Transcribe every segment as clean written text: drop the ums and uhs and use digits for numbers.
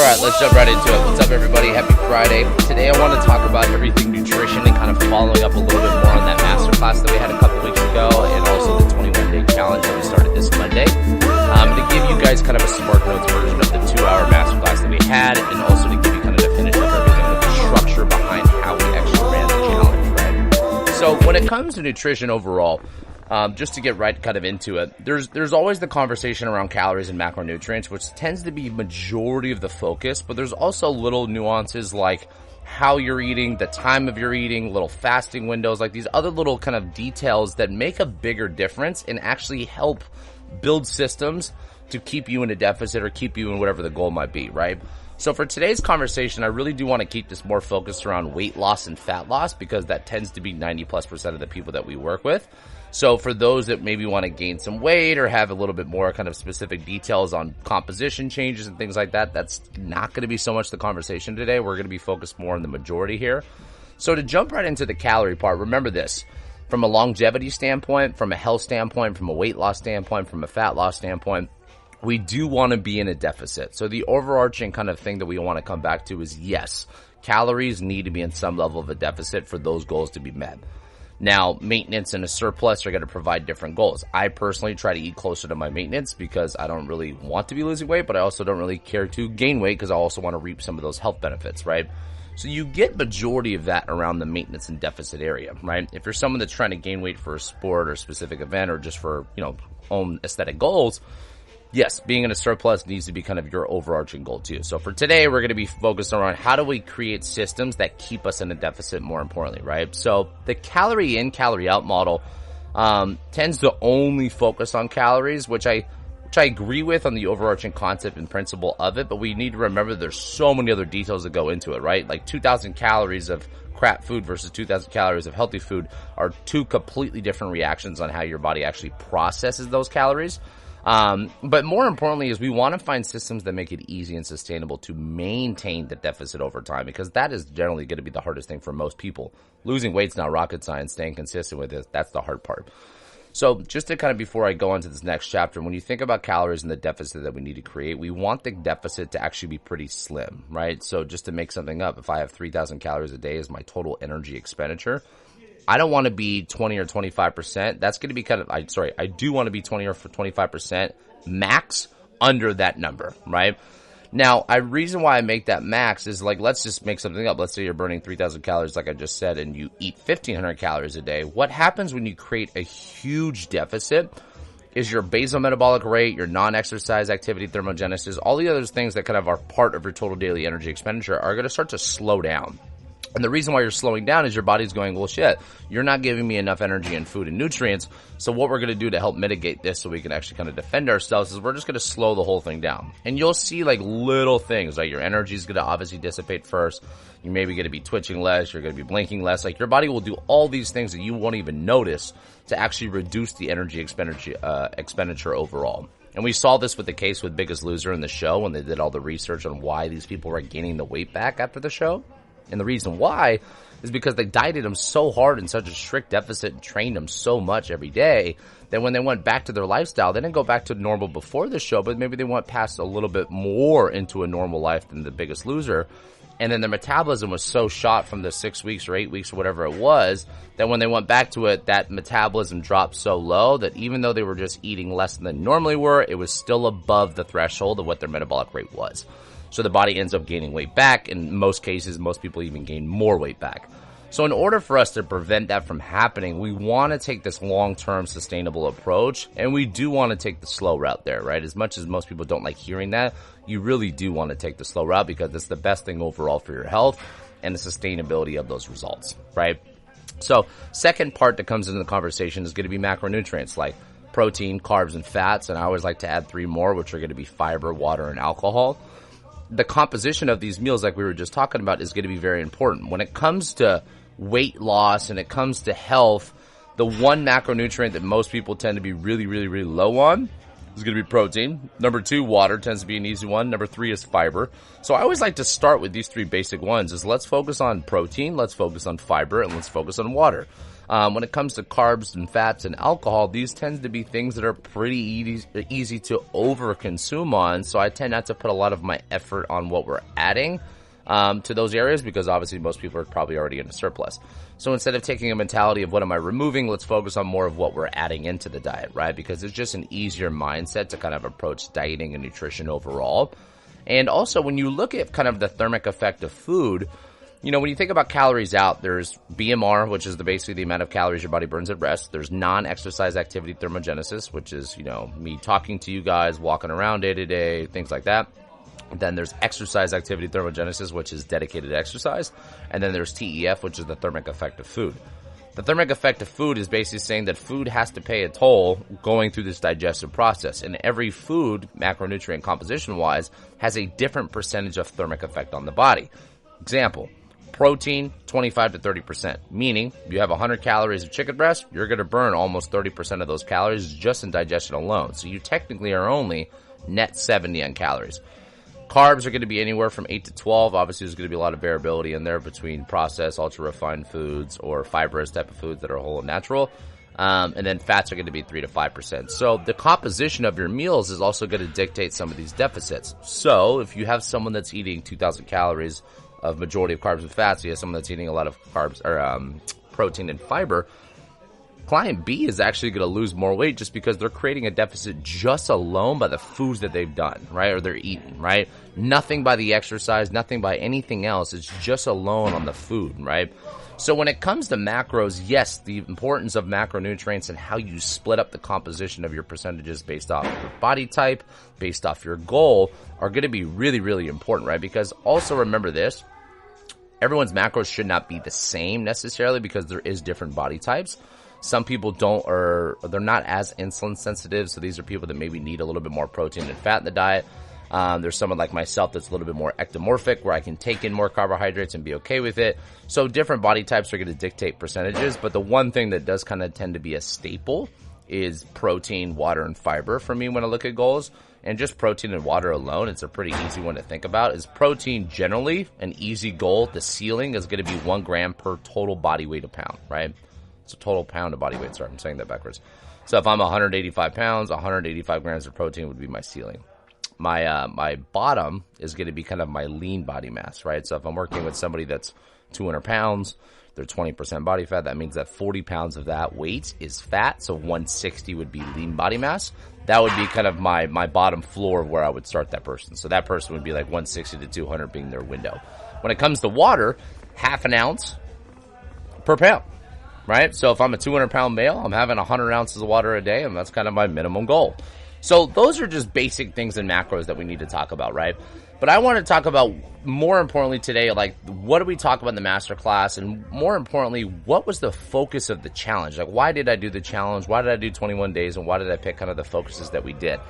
Alright, let's jump right into it. What's up, everybody? Happy Friday. Today I want to talk about everything nutrition and kind of following up a little bit more on that masterclass that we had a couple weeks ago, and also the 21-day challenge that we started this Monday. To give you guys kind of a SparkNotes version of the 2-hour masterclass that we had, and also to give you kind of to finish up everything with the structure behind how we actually ran the challenge, right? So when it comes to nutrition overall, just to get right kind of into it, there's always the conversation around calories and macronutrients, which tends to be majority of the focus, but there's also little nuances like how you're eating, the time of your eating, little fasting windows, like these other little kind of details that make a bigger difference and actually help build systems to keep you in a deficit or keep you in whatever the goal might be, right? So for today's conversation, I really do want to keep this more focused around weight loss and fat loss, because that tends to be 90+% of the people that we work with. So for those that maybe want to gain some weight or have a little bit more kind of specific details on composition changes and things like that, that's not going to be so much the conversation today. We're going to be focused more on the majority here. So to jump right into the calorie part, remember this. From a longevity standpoint, from a health standpoint, from a weight loss standpoint, from a fat loss standpoint, we do want to be in a deficit. So the overarching kind of thing that we want to come back to is, yes, calories need to be in some level of a deficit for those goals to be met. Now, maintenance and a surplus are going to provide different goals. I personally try to eat closer to my maintenance because I don't really want to be losing weight, but I also don't really care to gain weight because I also want to reap some of those health benefits, right? So you get majority of that around the maintenance and deficit area, right? If you're someone that's trying to gain weight for a sport or a specific event or just for, own aesthetic goals, yes, being in a surplus needs to be kind of your overarching goal too. So for today, we're going to be focused around how do we create systems that keep us in a deficit more importantly, right? So the calorie in, calorie out model tends to only focus on calories, which I agree with on the overarching concept and principle of it, but we need to remember there's so many other details that go into it, right? Like 2,000 calories of crap food versus 2,000 calories of healthy food are two completely different reactions on how your body actually processes those calories. But more importantly is we want to find systems that make it easy and sustainable to maintain the deficit over time, because that is generally going to be the hardest thing for most people. Losing weight's not rocket science. Staying consistent with it, that's the hard part. So just to kind of, before I go into this next chapter, when you think about calories and the deficit that we need to create, we want the deficit to actually be pretty slim, right? So just to make something up, if I have 3,000 calories a day as my total energy expenditure, I don't want to be 20 or 25%. That's going to be I do want to be 20 or 25% max under that number, right? Now, reason why I make that max is like, let's just make something up. Let's say you're burning 3,000 calories, like I just said, and you eat 1,500 calories a day. What happens when you create a huge deficit is your basal metabolic rate, your non-exercise activity, thermogenesis, all the other things that kind of are part of your total daily energy expenditure are going to start to slow down. And the reason why you're slowing down is your body's going, well, shit, you're not giving me enough energy and food and nutrients. So what we're going to do to help mitigate this so we can actually kind of defend ourselves is we're just going to slow the whole thing down. And you'll see like little things, like your energy is going to obviously dissipate first. You maybe going to be twitching less. You're going to be blinking less. Like your body will do all these things that you won't even notice to actually reduce the energy expenditure overall. And we saw this with the case with Biggest Loser in the show when they did all the research on why these people were gaining the weight back after the show. And the reason why is because they dieted them so hard in such a strict deficit and trained them so much every day that when they went back to their lifestyle, they didn't go back to normal before the show, but maybe they went past a little bit more into a normal life than the Biggest Loser. And then their metabolism was so shot from the 6 weeks or 8 weeks or whatever it was that when they went back to it, that metabolism dropped so low that even though they were just eating less than they normally were, it was still above the threshold of what their metabolic rate was. So the body ends up gaining weight back. In most cases, most people even gain more weight back. So in order for us to prevent that from happening, we want to take this long-term sustainable approach, and we do want to take the slow route there, right? As much as most people don't like hearing that, you really do want to take the slow route because it's the best thing overall for your health and the sustainability of those results, right? So second part that comes into the conversation is going to be macronutrients like protein, carbs, and fats, and I always like to add 3 more, which are going to be fiber, water, and alcohol. The composition of these meals, like we were just talking about, is going to be very important. When it comes to weight loss and it comes to health, the one macronutrient that most people tend to be really, really, really low on is going to be protein. Number 2, water tends to be an easy one. Number 3 is fiber. So I always like to start with these 3 basic ones is let's focus on protein, let's focus on fiber, and let's focus on water. When it comes to carbs and fats and alcohol, these tend to be things that are pretty easy to over-consume on, so I tend not to put a lot of my effort on what we're adding to those areas, because obviously most people are probably already in a surplus. So instead of taking a mentality of what am I removing, let's focus on more of what we're adding into the diet, right? Because it's just an easier mindset to kind of approach dieting and nutrition overall. And also, when you look at kind of the thermic effect of food, you know, when you think about calories out, there's BMR, which is basically the amount of calories your body burns at rest. There's non-exercise activity thermogenesis, which is, you know, me talking to you guys, walking around day to day, things like that. Then there's exercise activity thermogenesis, which is dedicated exercise. And then there's TEF, which is the thermic effect of food. The thermic effect of food is basically saying that food has to pay a toll going through this digestive process. And every food, macronutrient composition-wise, has a different percentage of thermic effect on the body. Example, protein, 25 to 30%. Meaning, you have 100 calories of chicken breast, you're going to burn almost 30% of those calories just in digestion alone. So you technically are only net 70 on calories. Carbs are going to be anywhere from 8 to 12. Obviously, there's going to be a lot of variability in there between processed, ultra-refined foods or fibrous type of foods that are whole and natural. And then fats are going to be 3 to 5%. So the composition of your meals is also going to dictate some of these deficits. So if you have someone that's eating 2,000 calories of majority of carbs and fats, you have someone that's eating a lot of carbs or protein and fiber, client B is actually going to lose more weight just because they're creating a deficit just alone by the foods that they've done, right? Or they're eating, right? Nothing by the exercise, nothing by anything else. It's just alone on the food, right? So when it comes to macros, yes, the importance of macronutrients and how you split up the composition of your percentages based off your body type, based off your goal, are going to be really, really important, right? Because also remember this, everyone's macros should not be the same necessarily because there is different body types. Some people they're not as insulin sensitive, so these are people that maybe need a little bit more protein and fat in the diet. There's someone like myself that's a little bit more ectomorphic, where I can take in more carbohydrates and be okay with it. So different body types are going to dictate percentages, but the one thing that does kind of tend to be a staple is protein, water, and fiber for me when I look at goals. And just protein and water alone, it's a pretty easy one to think about. Is protein generally an easy goal? The ceiling is going to be 1 gram per total body weight a pound, right? It's a total pound of body weight. Sorry, I'm saying that backwards. So if I'm 185 pounds, 185 grams of protein would be my ceiling. My bottom is going to be kind of my lean body mass, right? So if I'm working with somebody that's 200 pounds, they're 20% body fat. That means that 40 pounds of that weight is fat. So 160 would be lean body mass. That would be kind of my bottom floor of where I would start that person. So that person would be like 160 to 200 being their window. When it comes to water, half an ounce per pound. Right? So if I'm a 200-pound male, I'm having 100 ounces of water a day, and that's kind of my minimum goal. So those are just basic things in macros that we need to talk about, right? But I want to talk about, more importantly today, like, what do we talk about in the masterclass? And more importantly, what was the focus of the challenge? Like, why did I do the challenge? Why did I do 21 days? And why did I pick kind of the focuses that we did?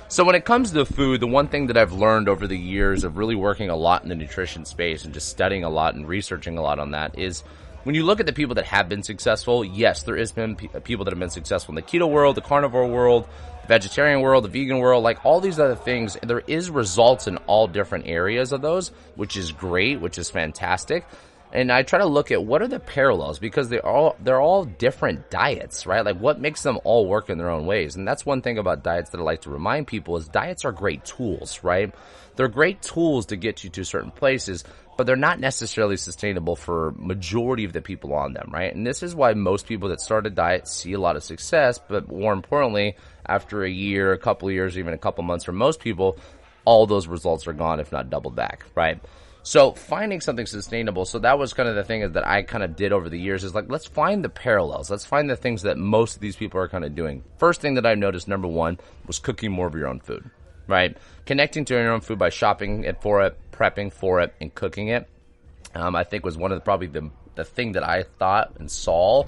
So when it comes to food, the one thing that I've learned over the years of really working a lot in the nutrition space and just studying a lot and researching a lot on that is, when you look at the people that have been successful, yes, there has been people that have been successful in the keto world, the carnivore world, the vegetarian world, the vegan world, like all these other things. There is results in all different areas of those, which is great, which is fantastic. And I try to look at what are the parallels, because they're all different diets, right? Like what makes them all work in their own ways. And that's one thing about diets that I like to remind people is diets are great tools, right? They're great tools to get you to certain places, but they're not necessarily sustainable for majority of the people on them, right? And this is why most people that start a diet see a lot of success, but more importantly, after a year, a couple of years, even a couple months for most people, all those results are gone, if not doubled back, right? So finding something sustainable, so that was kind of the thing that I kind of did over the years is like, let's find the parallels. Let's find the things that most of these people are kind of doing. First thing that I noticed, number one, was cooking more of your own food, right? Connecting to your own food by shopping it for it, prepping for it, and cooking it, I think was one of the thing that I thought and saw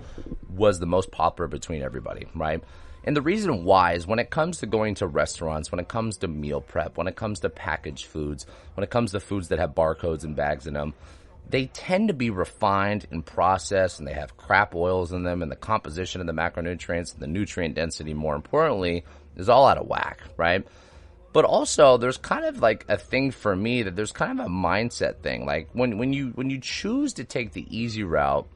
was the most popular between everybody, right? And the reason why is when it comes to going to restaurants, when it comes to meal prep, when it comes to packaged foods, when it comes to foods that have barcodes and bags in them, they tend to be refined and processed, and they have crap oils in them, and the composition of the macronutrients and the nutrient density, more importantly, is all out of whack, right? But also, there's kind of like a thing for me that there's kind of a mindset thing. Like when you choose to take the easy route,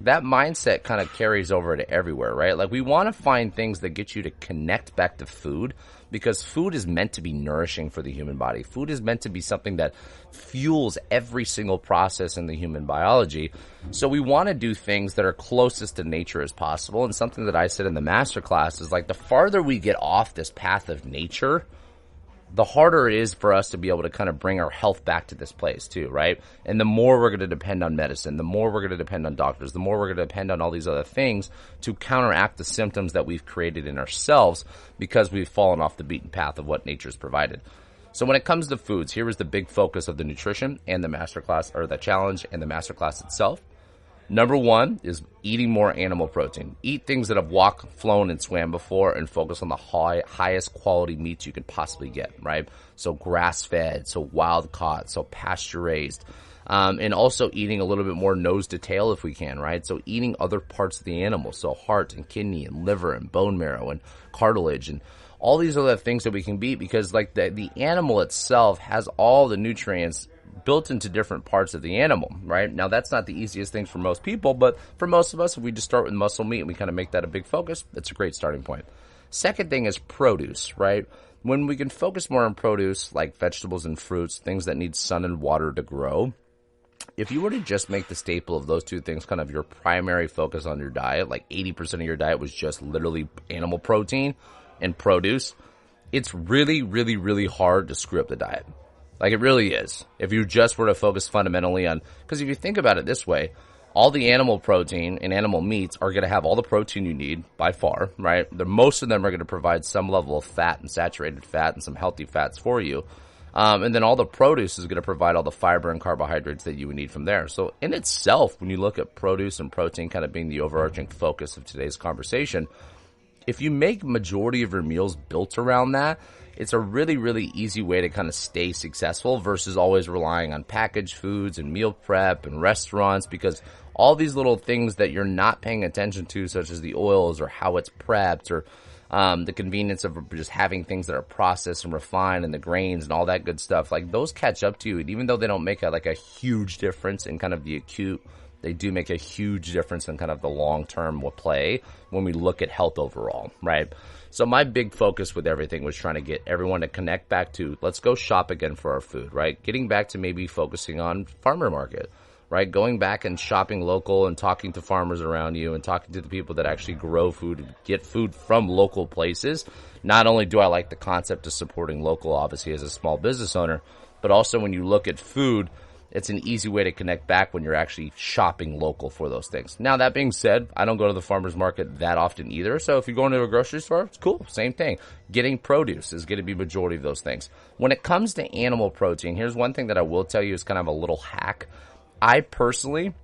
that mindset kind of carries over to everywhere, right? Like we want to find things that get you to connect back to food, because food is meant to be nourishing for the human body. Food is meant to be something that fuels every single process in the human biology. So we want to do things that are closest to nature as possible. And something that I said in the masterclass is like, the farther we get off this path of nature, the harder it is for us to be able to kind of bring our health back to this place too, right? And the more we're going to depend on medicine, the more we're going to depend on doctors, the more we're going to depend on all these other things to counteract the symptoms that we've created in ourselves because we've fallen off the beaten path of what nature's provided. So when it comes to foods, here is the big focus of the nutrition and the masterclass, or the challenge and the masterclass itself. Number one is eating more animal protein. Eat things that have walked, flown, and swam before, and focus on the highest quality meats you can possibly get, right? So grass-fed, so wild-caught, so pasture-raised. And also eating a little bit more nose to tail if we can, right? So eating other parts of the animal, so heart and kidney and liver and bone marrow and cartilage and all these other things that we can beat, because like the animal itself has all the nutrients built into different parts of the animal, right? Now, that's not the easiest thing for most people, but for most of us, if we just start with muscle meat and we kind of make that a big focus, that's a great starting point. Second thing is produce, right? When we can focus more on produce, like vegetables and fruits, things that need sun and water to grow, if you were to just make the staple of those two things kind of your primary focus on your diet, like 80% of your diet was just literally animal protein and produce, it's really, really, really hard to screw up the diet. Like, it really is. If you just were to focus fundamentally on, because if you think about it this way, all the animal protein and animal meats are going to have all the protein you need by far, right? Most of them are going to provide some level of fat and saturated fat and some healthy fats for you. And then all the produce is going to provide all the fiber and carbohydrates that you would need from there. So in itself, when you look at produce and protein kind of being the overarching focus of today's conversation, if you make majority of your meals built around that, it's a really, really easy way to kind of stay successful versus always relying on packaged foods and meal prep and restaurants, because all these little things that you're not paying attention to, such as the oils or how it's prepped or the convenience of just having things that are processed and refined and the grains and all that good stuff, like those catch up to you. And even though they don't make a huge difference in kind of the acute, they do make a huge difference in kind of the long-term play when we look at health overall, right? So my big focus with everything was trying to get everyone to connect back to, let's go shop again for our food, right? Getting back to maybe focusing on farmer market, right? Going back and shopping local and talking to farmers around you and talking to the people that actually grow food and get food from local places. Not only do I like the concept of supporting local, obviously, as a small business owner, but also when you look at food, it's an easy way to connect back when you're actually shopping local for those things. Now, that being said, I don't go to the farmer's market that often either. So if you go into a grocery store, it's cool. Same thing. Getting produce is going to be majority of those things. When it comes to animal protein, here's one thing that I will tell you is kind of a little hack. I personally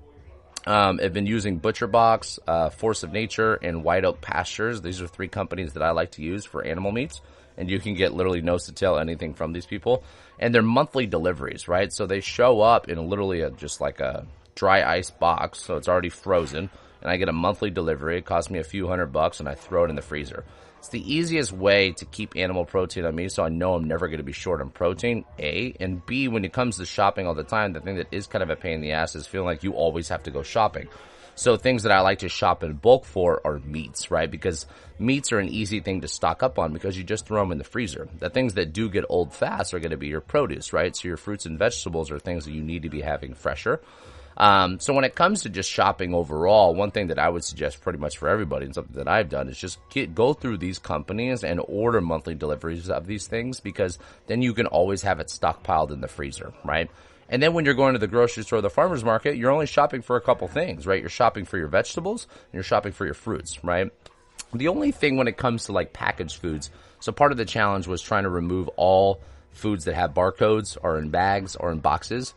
have been using ButcherBox, Force of Nature, and White Oak Pastures. These are 3 companies that I like to use for animal meats. And you can get literally nose to tail anything from these people. And they're monthly deliveries, right? So they show up in literally just like a dry ice box. So it's already frozen. And I get a monthly delivery. It costs me a few $100 and I throw it in the freezer. It's the easiest way to keep animal protein on me, so I know I'm never going to be short on protein, A. And B, when it comes to shopping all the time, the thing that is kind of a pain in the ass is feeling like you always have to go shopping. So things that I like to shop in bulk for are meats, right? Because meats are an easy thing to stock up on because you just throw them in the freezer. The things that do get old fast are going to be your produce, right? So your fruits and vegetables are things that you need to be having fresher. So when it comes to just shopping overall, one thing that I would suggest pretty much for everybody, and something that I've done, is just go through these companies and order monthly deliveries of these things, because then you can always have it stockpiled in the freezer, right? And then when you're going to the grocery store or the farmer's market, you're only shopping for a couple things, right? You're shopping for your vegetables and you're shopping for your fruits, right? The only thing when it comes to like packaged foods, so part of the challenge was trying to remove all foods that have barcodes or in bags or in boxes.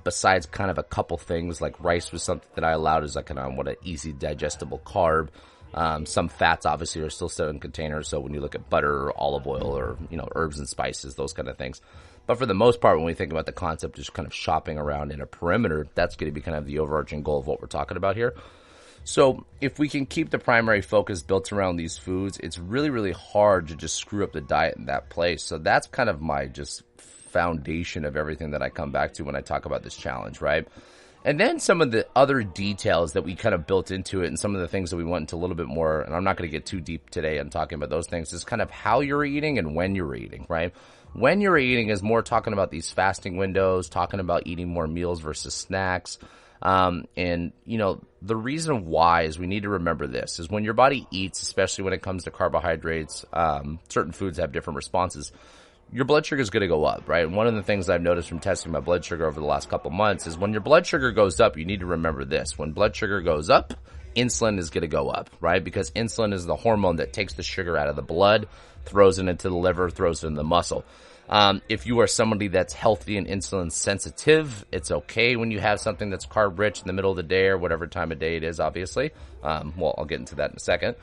Besides kind of a couple things, like rice was something that I allowed as like an easy digestible carb. Some fats obviously are still in containers. So when you look at butter or olive oil or, herbs and spices, those kind of things. But for the most part, when we think about the concept of just kind of shopping around in a perimeter, that's going to be kind of the overarching goal of what we're talking about here. So if we can keep the primary focus built around these foods, it's really, really hard to just screw up the diet in that place. So that's kind of my just foundation of everything that I come back to when I talk about this challenge, right? And then some of the other details that we kind of built into it and some of the things that we went into a little bit more, and I'm not going to get too deep today on talking about those things, is kind of how you're eating and when you're eating, right? When you're eating is more talking about these fasting windows, talking about eating more meals versus snacks. And, you know, the reason why is we need to remember this, is when your body eats, especially when it comes to carbohydrates, certain foods have different responses. Your blood sugar is going to go up, right? And one of the things I've noticed from testing my blood sugar over the last couple months is when your blood sugar goes up, you need to remember this. When blood sugar goes up, insulin is going to go up, right? Because insulin is the hormone that takes the sugar out of the blood, throws it into the liver, throws it in the muscle. If you are somebody that's healthy and insulin sensitive, it's okay when you have something that's carb rich in the middle of the day or whatever time of day it is, obviously. Well, I'll get into that in a second.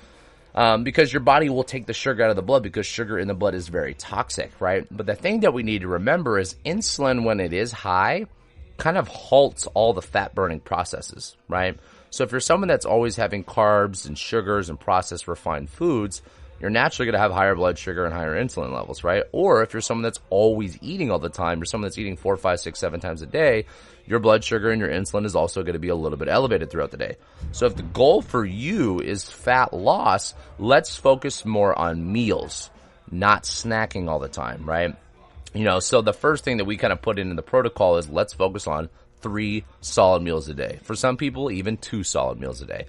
Because your body will take the sugar out of the blood because sugar in the blood is very toxic, right? But the thing that we need to remember is insulin, when it is high, kind of halts all the fat burning processes, right? So if you're someone that's always having carbs and sugars and processed refined foods, you're naturally going to have higher blood sugar and higher insulin levels, right? Or if you're someone that's always eating all the time, you're someone that's eating 4, 5, 6, 7 times a day, your blood sugar and your insulin is also going to be a little bit elevated throughout the day. So if the goal for you is fat loss, let's focus more on meals, not snacking all the time, right? You know, so the first thing that we kind of put into the protocol is let's focus on 3 solid meals a day. For some people, even 2 solid meals a day.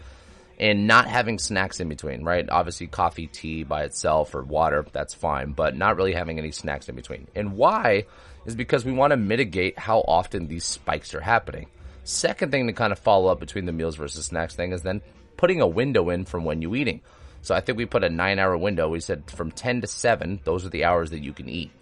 And not having snacks in between, right? Obviously, coffee, tea by itself, or water, that's fine, but not really having any snacks in between. And why is because we want to mitigate how often these spikes are happening. Second thing to kind of follow up between the meals versus snacks thing is then putting a window in from when you're eating. So I think we put a 9-hour window. We said from 10 to 7, those are the hours that you can eat,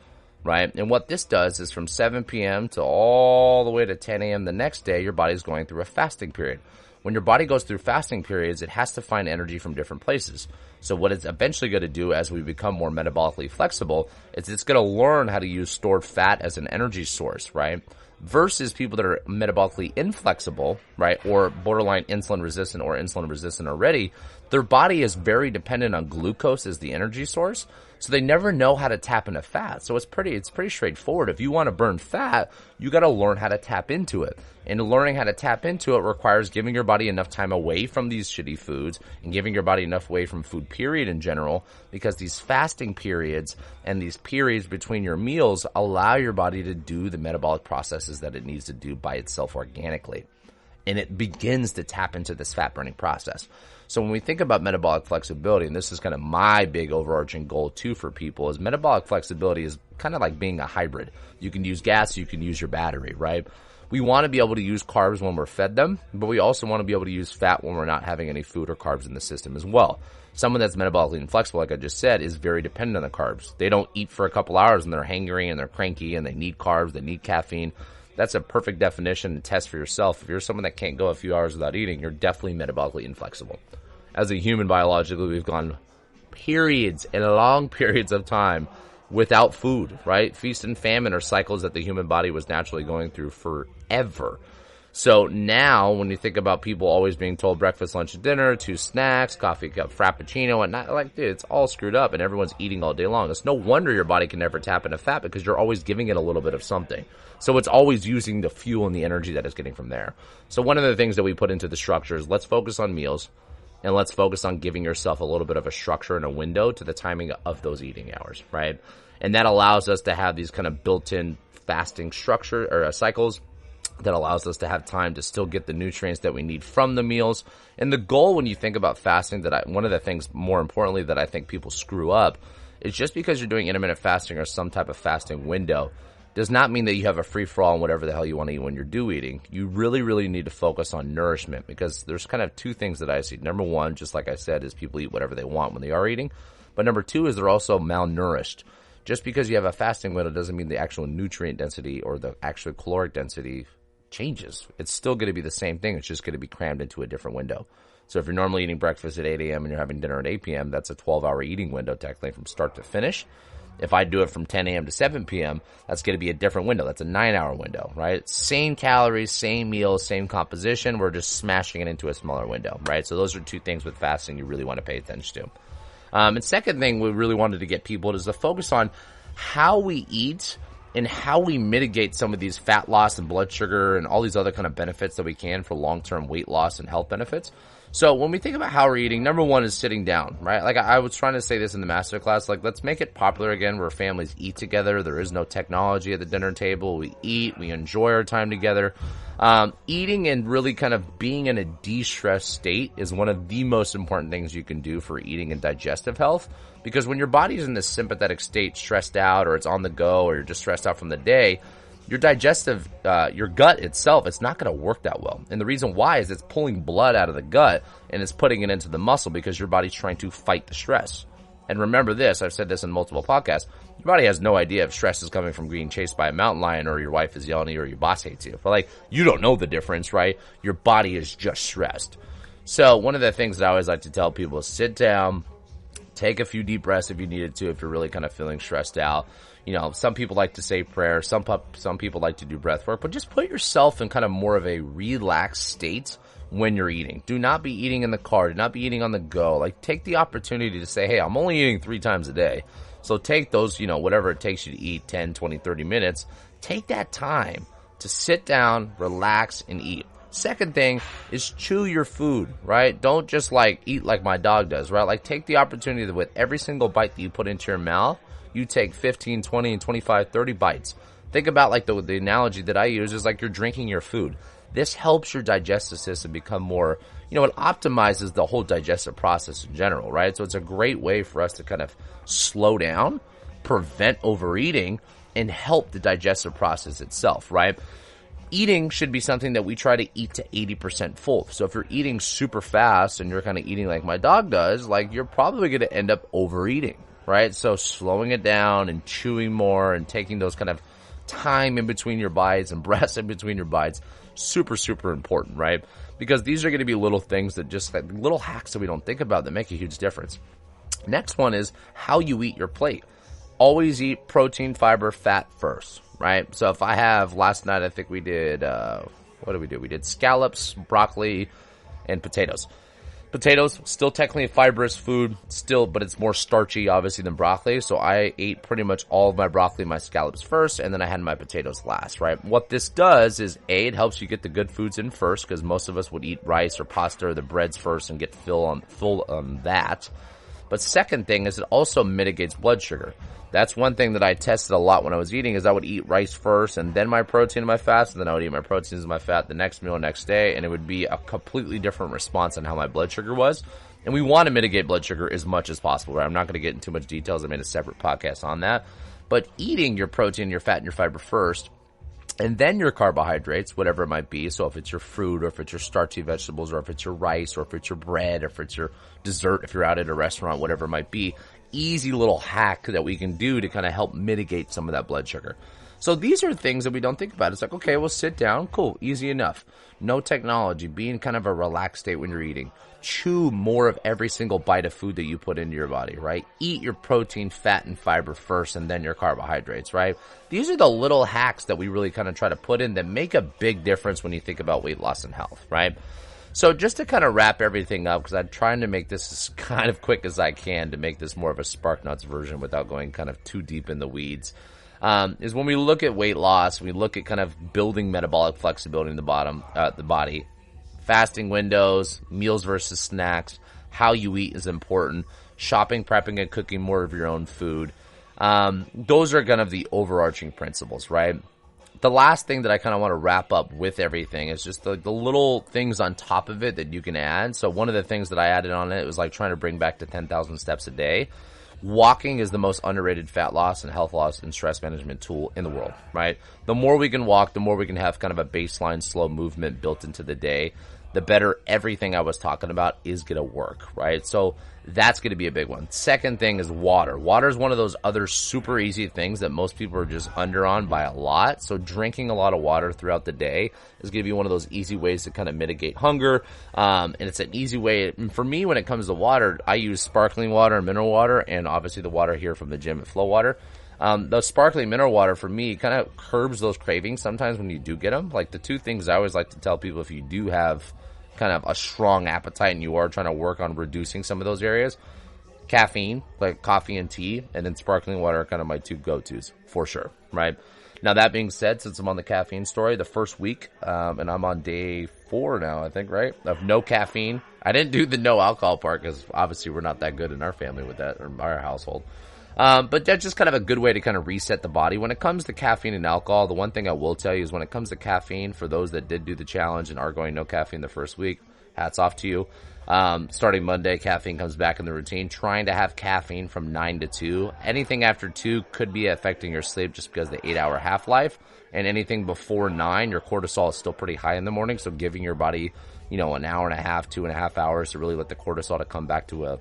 right? And what this does is from 7 p.m. to all the way to 10 a.m. the next day, your body's going through a fasting period. When your body goes through fasting periods, it has to find energy from different places. So what it's eventually going to do as we become more metabolically flexible is it's going to learn how to use stored fat as an energy source, right? Versus people that are metabolically inflexible, right, or borderline insulin resistant or insulin resistant already, their body is very dependent on glucose as the energy source. So they never know how to tap into fat. So it's pretty straightforward. If you want to burn fat, you got to learn how to tap into it. And learning how to tap into it requires giving your body enough time away from these shitty foods and giving your body enough away from food period in general, because these fasting periods and these periods between your meals allow your body to do the metabolic processes that it needs to do by itself organically. And it begins to tap into this fat burning process. So when we think about metabolic flexibility, and this is kind of my big overarching goal too for people, is metabolic flexibility is kind of like being a hybrid. You can use gas, you can use your battery, right? We want to be able to use carbs when we're fed them, but we also want to be able to use fat when we're not having any food or carbs in the system as well. Someone that's metabolically inflexible, like I just said, is very dependent on the carbs. They don't eat for a couple hours and they're hangry and they're cranky and they need carbs, they need caffeine. That's a perfect definition to test for yourself. If you're someone that can't go a few hours without eating, you're definitely metabolically inflexible. As a human, biologically, we've gone periods and long periods of time without food, right? Feast and famine are cycles that the human body was naturally going through forever. So now when you think about people always being told breakfast, lunch, and dinner, 2 snacks, coffee cup, frappuccino, and not like, dude, it's all screwed up and everyone's eating all day long. It's no wonder your body can never tap into fat because you're always giving it a little bit of something. So it's always using the fuel and the energy that it's getting from there. So one of the things that we put into the structure is let's focus on meals and let's focus on giving yourself a little bit of a structure and a window to the timing of those eating hours, right? And that allows us to have these kind of built-in fasting structure or cycles that allows us to have time to still get the nutrients that we need from the meals. And the goal when you think about fasting, one of the things more importantly that I think people screw up is just because you're doing intermittent fasting or some type of fasting window does not mean that you have a free-for-all on whatever the hell you want to eat when you're eating. You really, really need to focus on nourishment because there's kind of 2 things that I see. Number 1, just like I said, is people eat whatever they want when they are eating. But number 2 is they're also malnourished. Just because you have a fasting window doesn't mean the actual nutrient density or the actual caloric density changes. It's still going to be the same thing. It's just going to be crammed into a different window. So if you're normally eating breakfast at 8 a.m. and you're having dinner at 8 p.m., that's a 12-hour eating window technically from start to finish. If I do it from 10 a.m. to 7 p.m., that's going to be a different window. That's a 9-hour window, right? Same calories, same meals, same composition. We're just smashing it into a smaller window, right? So those are 2 things with fasting you really want to pay attention to. And second thing we really wanted to get people is to focus on how we eat and how we mitigate some of these fat loss and blood sugar and all these other kind of benefits that we can for long-term weight loss and health benefits. So when we think about how we're eating, number one is sitting down, right? Like I was trying to say this in the masterclass, like let's make it popular again where families eat together. There is no technology at the dinner table. We eat, we enjoy our time together. Eating and really kind of being in a de-stressed state is one of the most important things you can do for eating and digestive health. Because when your body's in this sympathetic state, stressed out, or it's on the go, or you're just stressed out from the day, your digestive, your gut itself, it's not going to work that well. And the reason why is it's pulling blood out of the gut and it's putting it into the muscle because your body's trying to fight the stress. And remember this, I've said this in multiple podcasts, your body has no idea if stress is coming from being chased by a mountain lion or your wife is yelling at you or your boss hates you. But like, you don't know the difference, right? Your body is just stressed. So one of the things that I always like to tell people is sit down, take a few deep breaths if you needed to, if you're really kind of feeling stressed out. You know, some people like to say prayer, some people like to do breath work, but just put yourself in kind of more of a relaxed state when you're eating. Do not be eating in the car. Do not be eating on the go. Like, take the opportunity to say, hey, I'm only eating 3 times a day. So take those, you know, whatever it takes you to eat, 10, 20, 30 minutes. Take that time to sit down, relax, and eat. Second thing is chew your food, right? Don't just like eat like my dog does, right? Like take the opportunity that with every single bite that you put into your mouth, you take 15, 20, and 25, 30 bites. Think about like the analogy that I use is like you're drinking your food. This helps your digestive system become more, you know, it optimizes the whole digestive process in general, right? So it's a great way for us to kind of slow down, prevent overeating, and help the digestive process itself, right? Eating should be something that we try to eat to 80% full. So if you're eating super fast and you're kind of eating like my dog does, like you're probably going to end up overeating, right? So slowing it down and chewing more and taking those kind of time in between your bites and breaths in between your bites, super, super important, right? Because these are going to be little things that just like little hacks that we don't think about that make a huge difference. Next one is how you eat your plate. Always eat protein, fiber, fat first, right? So if I have, last night I think we did, what did we do? We did scallops, broccoli, and potatoes. Potatoes, still technically a fibrous food, still, but it's more starchy, obviously, than broccoli. So I ate pretty much all of my broccoli and my scallops first, and then I had my potatoes last, right? What this does is, A, it helps you get the good foods in first, because most of us would eat rice or pasta or the breads first and get full on that. But second thing is it also mitigates blood sugar. That's one thing that I tested a lot when I was eating is I would eat rice first and then my protein and my fats, and then I would eat my proteins and my fat the next meal next day, and it would be a completely different response on how my blood sugar was. And we want to mitigate blood sugar as much as possible, right? I'm not going to get into too much details. I made a separate podcast on that. But eating your protein, your fat, and your fiber first, and then your carbohydrates, whatever it might be. So if it's your fruit or if it's your starchy vegetables or if it's your rice or if it's your bread or if it's your dessert, if you're out at a restaurant, whatever it might be, easy little hack that we can do to kind of help mitigate some of that blood sugar. So these are things that we don't think about. It's like, okay, we'll sit down. Cool. Easy enough. No technology. Be in kind of a relaxed state when you're eating. Chew more of every single bite of food that you put into your body, right? Eat your protein, fat, and fiber first and then your carbohydrates, right? These are the little hacks that we really kind of try to put in that make a big difference when you think about weight loss and health, right? So just to kind of wrap everything up, because I'm trying to make this as kind of quick as I can to make this more of a Spark Nuts version without going kind of too deep in the weeds, is when we look at weight loss, we look at kind of building metabolic flexibility in the body, fasting windows, meals versus snacks, how you eat is important, shopping, prepping, and cooking more of your own food. Those are kind of the overarching principles, right? The last thing that I kind of want to wrap up with everything is just the little things on top of it that you can add. So one of the things that I added on it was like trying to bring back to 10,000 steps a day. Walking is the most underrated fat loss and health loss and stress management tool in the world, right? The more we can walk, the more we can have kind of a baseline slow movement built into the day, the better everything I was talking about is going to work, right? So that's going to be a big one. Second thing is water. Water is one of those other super easy things that most people are just under on by a lot. So drinking a lot of water throughout the day is going to be one of those easy ways to kind of mitigate hunger. And it's an easy way. And for me, when it comes to water, I use sparkling water and mineral water, and obviously the water here from the gym at Flow Water. The sparkling mineral water for me kind of curbs those cravings sometimes when you do get them. Like the two things I always like to tell people if you do have kind of a strong appetite and you are trying to work on reducing some of those areas, caffeine, like coffee and tea, and then sparkling water are kind of my two go-tos for sure, right? Now, that being said, since I'm on the caffeine story, the first week, and I'm on day 4 now, I think, right, of no caffeine. I didn't do the no alcohol part because obviously we're not that good in our family with that, or our household. But that's just kind of a good way to kind of reset the body. When it comes to caffeine and alcohol, the one thing I will tell you is when it comes to caffeine, for those that did do the challenge and are going no caffeine the first week, hats off to you. Starting Monday, caffeine comes back in the routine. Trying to have caffeine from 9 to 2. Anything after 2 could be affecting your sleep just because of the 8-hour half-life. And anything before 9, your cortisol is still pretty high in the morning. So giving your body, an hour and a half, 2.5 hours to really let the cortisol to come back to a,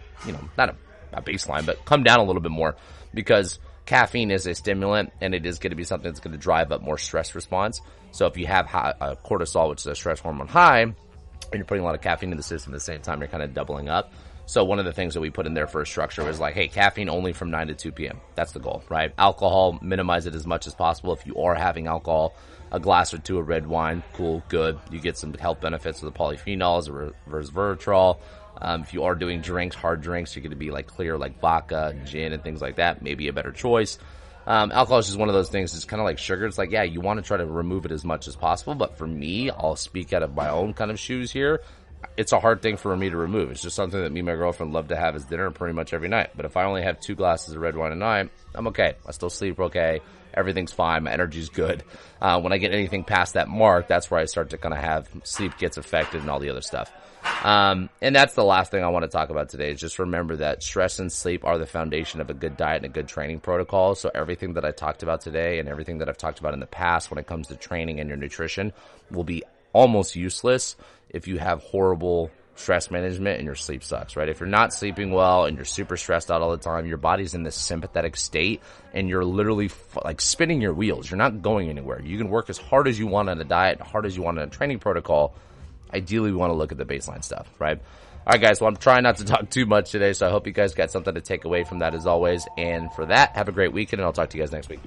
not a baseline, but come down a little bit more, because caffeine is a stimulant and it is going to be something that's going to drive up more stress response. So if you have cortisol, which is a stress hormone, high, and you're putting a lot of caffeine in the system at the same time, you're kind of doubling up. So one of the things that we put in there for a structure was like, hey, caffeine only from 9 to 2 p.m. That's the goal, right? Alcohol, minimize it as much as possible. If you are having alcohol, a glass or 2 of red wine, cool, good. You get some health benefits with the polyphenols, resveratrol. If you are doing drinks, hard drinks, you're going to be like clear, like vodka, gin, and things like that. Maybe a better choice. Alcohol is just one of those things. It's kind of like sugar. It's like, yeah, you want to try to remove it as much as possible. But for me, I'll speak out of my own kind of shoes here. It's a hard thing for me to remove. It's just something that me and my girlfriend love to have as dinner pretty much every night. But if I only have 2 glasses of red wine a night, I'm okay. I still sleep okay. Everything's fine. My energy's good. When I get anything past that mark, that's where I start to kind of have sleep gets affected and all the other stuff. And that's the last thing I want to talk about today, is just remember that stress and sleep are the foundation of a good diet and a good training protocol. So everything that I talked about today and everything that I've talked about in the past when it comes to training and your nutrition will be almost useless if you have horrible stress management and your sleep sucks, right? If you're not sleeping well and you're super stressed out all the time, your body's in this sympathetic state and you're literally like spinning your wheels. You're not going anywhere. You can work as hard as you want on a diet, hard as you want on a training protocol. Ideally, we want to look at the baseline stuff, right? All right, guys. Well, I'm trying not to talk too much today, so I hope you guys got something to take away from that as always. And for that, have a great weekend, and I'll talk to you guys next week.